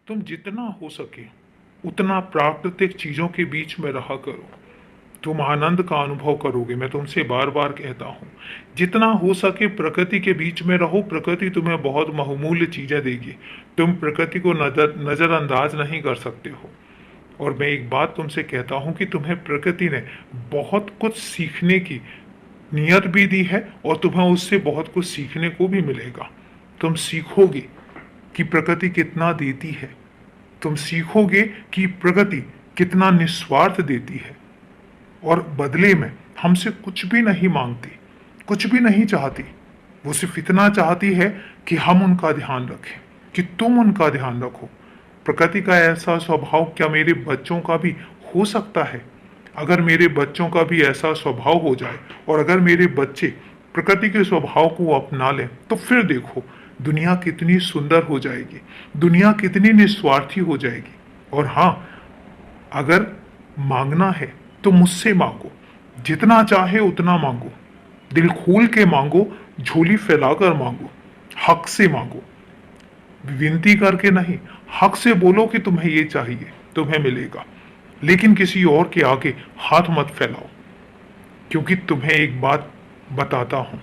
तुम जितना हो सके उतना प्राकृतिक चीजों के बीच में रहा करो। तुम आनंद का अनुभव करोगे। मैं तुमसे बार बार कहता हूं, जितना हो सके प्रकृति के बीच में रहो। प्रकृति तुम्हें बहुत बहुमूल्य चीजें देगी। तुम प्रकृति को नजरअंदाज नहीं कर सकते हो। और मैं एक बात तुमसे कहता हूं कि तुम्हें प्रकृति ने बहुत कुछ सीखने की नियत भी दी है और तुम्हें उससे बहुत कुछ सीखने को भी मिलेगा। तुम सीखोगे कि प्रकृति कितना देती है। तुम सीखोगे कि प्रकृति कितना निस्वार्थ देती है और बदले में हमसे कुछ भी नहीं मांगती, कुछ भी नहीं चाहती। वो सिर्फ इतना चाहती है कि हम उनका ध्यान रखें, कि तुम उनका ध्यान रखो। प्रकृति का ऐसा स्वभाव क्या मेरे बच्चों का भी हो सकता है? अगर मेरे बच्चों का भी ऐसा स्वभाव हो जाए और अगर मेरे बच्चे प्रकृति के स्वभाव को अपना लें, तो फिर देखो दुनिया कितनी सुंदर हो जाएगी, दुनिया कितनी निस्वार्थी हो जाएगी। और हाँ, अगर मांगना है तो मुझसे मांगो, जितना चाहे उतना मांगो, दिल खोल के मांगो, झोली फैलाकर मांगो, हक से मांगो, विनती करके नहीं। हक से बोलो कि तुम्हें ये चाहिए, तुम्हें मिलेगा। लेकिन किसी और के आगे हाथ मत फैलाओ, क्योंकि तुम्हें एक बात बताता हूं,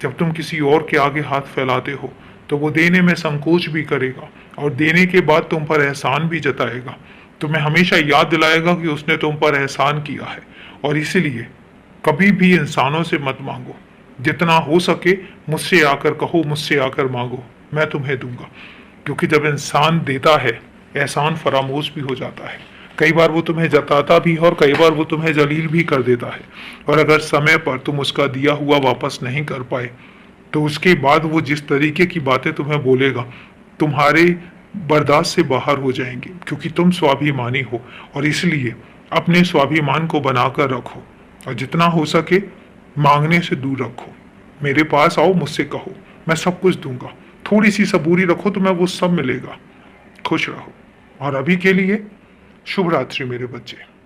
जब तुम किसी और के आगे हाथ फैलाते हो तो वो देने में संकोच भी करेगा और देने के बाद तुम पर एहसान भी जताएगा। तुम्हें हमेशा याद दिलाएगा कि उसने तुम पर एहसान किया है। और इसीलिए कभी भी इंसानों से मत मांगो। जितना हो सके मुझसे आकर कहो, मुझसे आकर मांगो, मैं तुम्हें दूंगा। क्योंकि जब इंसान देता है, एहसान फरामोश भी हो जाता है। कई बार वो तुम्हें जताता भी है और कई बार वो तुम्हें जलील भी कर देता है। और अगर समय पर तुम उसका दिया हुआ वापस नहीं कर पाए, तो उसके बाद वो जिस तरीके की बातें तुम्हें बोलेगा, तुम्हारे बर्दाश्त से बाहर हो जाएंगे। क्योंकि तुम स्वाभिमानी हो और इसलिए अपने स्वाभिमान को बनाकर रखो और जितना हो सके मांगने से दूर रखो। मेरे पास आओ, मुझसे कहो, मैं सब कुछ दूंगा। थोड़ी सी सबूरी रखो, तुम्हें वो सब मिलेगा। खुश रहो। और अभी के लिए शुभ रात्रि मेरे बच्चे।